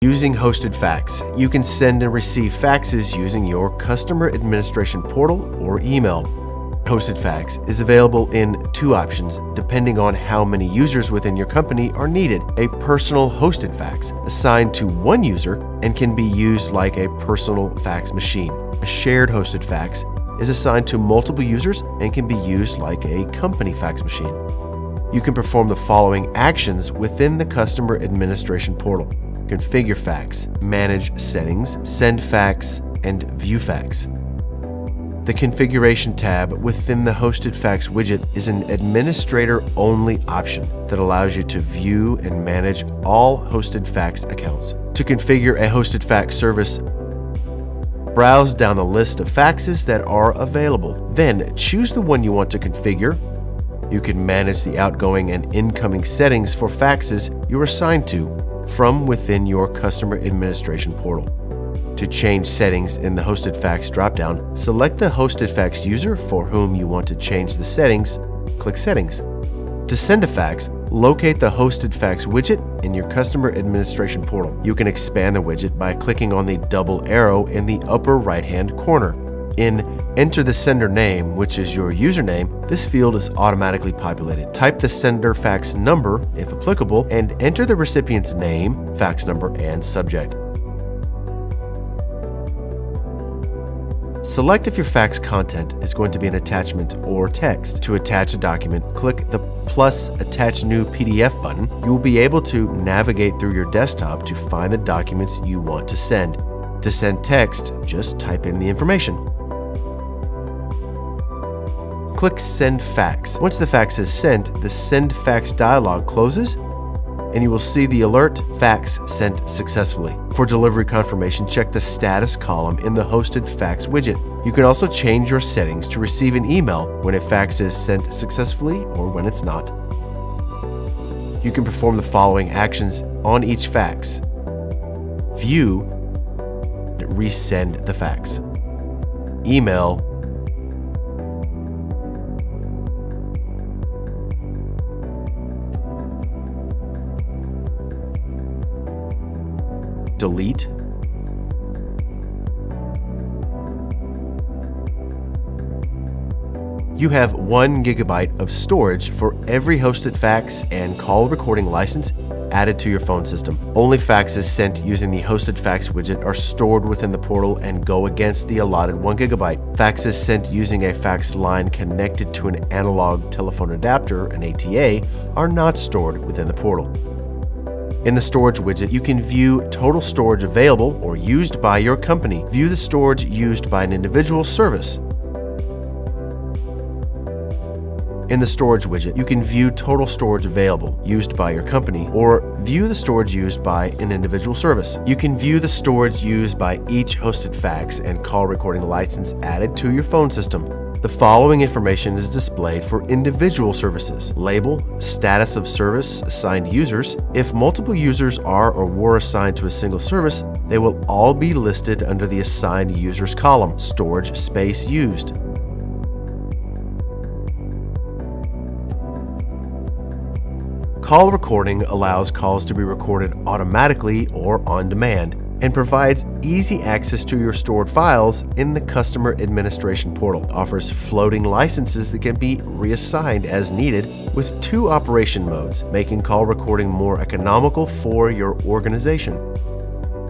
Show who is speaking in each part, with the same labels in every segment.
Speaker 1: Using Hosted Fax, you can send and receive faxes using your customer administration portal or email. Hosted Fax is available in two options depending on how many users within your company are needed. A personal hosted fax assigned to one user and can be used like a personal fax machine. A shared hosted fax is assigned to multiple users and can be used like a company fax machine. You can perform the following actions within the customer administration portal: configure fax, manage settings, send fax, and view fax. The Configuration tab within the Hosted Fax widget is an administrator-only option that allows you to view and manage all Hosted Fax accounts. To configure a Hosted Fax service, browse down the list of faxes that are available. Then choose the one you want to configure. You can manage the outgoing and incoming settings for faxes you're assigned to from within your customer administration portal. To change settings in the Hosted Fax dropdown, select the Hosted Fax user for whom you want to change the settings. Click Settings. To send a fax, locate the Hosted Fax widget in your customer administration portal. You can expand the widget by clicking on the double arrow in the upper right-hand corner. In Enter the sender name, which is your username, this field is automatically populated. Type the sender fax number, if applicable, and enter the recipient's name, fax number, and subject. Select if your fax content is going to be an attachment or text. To attach a document, click the plus Attach New PDF button. You will be able to navigate through your desktop to find the documents you want to send. To send text, just type in the information. Click Send Fax. Once the fax is sent, the Send Fax dialog closes, and you will see the alert, fax sent successfully. For delivery confirmation, check the status column in the Hosted Fax widget. You can also change your settings to receive an email when a fax is sent successfully or when it's not. You can perform the following actions on each fax: view, resend the fax; email, delete, you have 1 GB of storage for every Hosted Fax and call recording license added to your phone system. Only faxes sent using the Hosted Fax widget are stored within the portal and go against the allotted 1 GB. Faxes sent using a fax line connected to an analog telephone adapter, an ATA, are not stored within the portal. In the Storage widget, you can view total storage available or used by your company. View the storage used by an individual service. In the Storage widget, you can view total storage available used by your company or view the storage used by an individual service. You can view the storage used by each Hosted Fax and call recording license added to your phone system. The following information is displayed for individual services: label, status of service, assigned users. If multiple users are or were assigned to a single service, they will all be listed under the assigned users column. Storage space used. Call recording allows calls to be recorded automatically or on demand and provides easy access to your stored files in the Customer Administration portal. It offers floating licenses that can be reassigned as needed with 2 operation modes, making call recording more economical for your organization.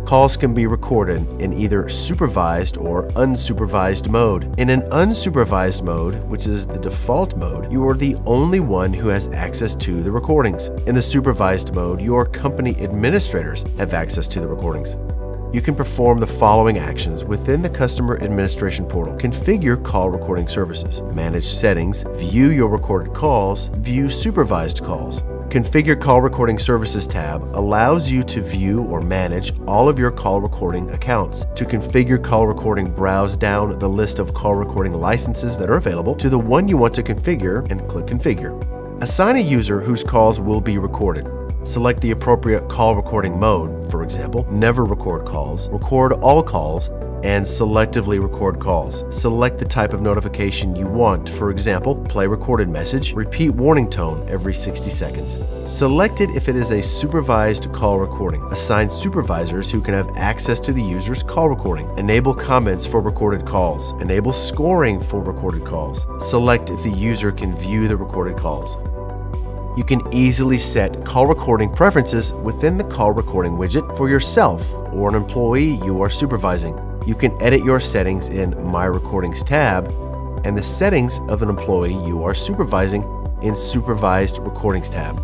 Speaker 1: Calls can be recorded in either supervised or unsupervised mode. In an unsupervised mode, which is the default mode, you are the only one who has access to the recordings. In the supervised mode, your company administrators have access to the recordings. You can perform the following actions within the Customer Administration portal: configure call recording services, manage settings, view your recorded calls, view supervised calls. Configure Call Recording Services tab allows you to view or manage all of your call recording accounts. To configure call recording, browse down the list of call recording licenses that are available to the one you want to configure and click Configure. Assign a user whose calls will be recorded. Select the appropriate call recording mode, for example, never record calls, record all calls, and selectively record calls. Select the type of notification you want, for example, play recorded message, repeat warning tone every 60 seconds. Select it if it is a supervised call recording. Assign supervisors who can have access to the user's call recording. Enable comments for recorded calls. Enable scoring for recorded calls. Select if the user can view the recorded calls. You can easily set call recording preferences within the call recording widget for yourself or an employee you are supervising. You can edit your settings in My Recordings tab and the settings of an employee you are supervising in Supervised Recordings tab.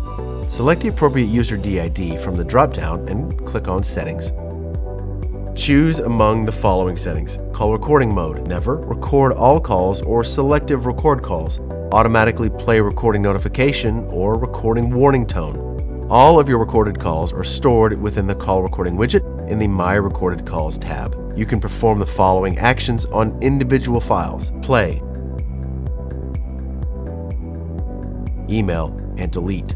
Speaker 1: Select the appropriate user DID from the drop-down and click on Settings. Choose among the following settings: call recording mode, never, record all calls or selective record calls, automatically play recording notification or recording warning tone. All of your recorded calls are stored within the call recording widget in the My Recorded Calls tab. You can perform the following actions on individual files: play, email, and delete.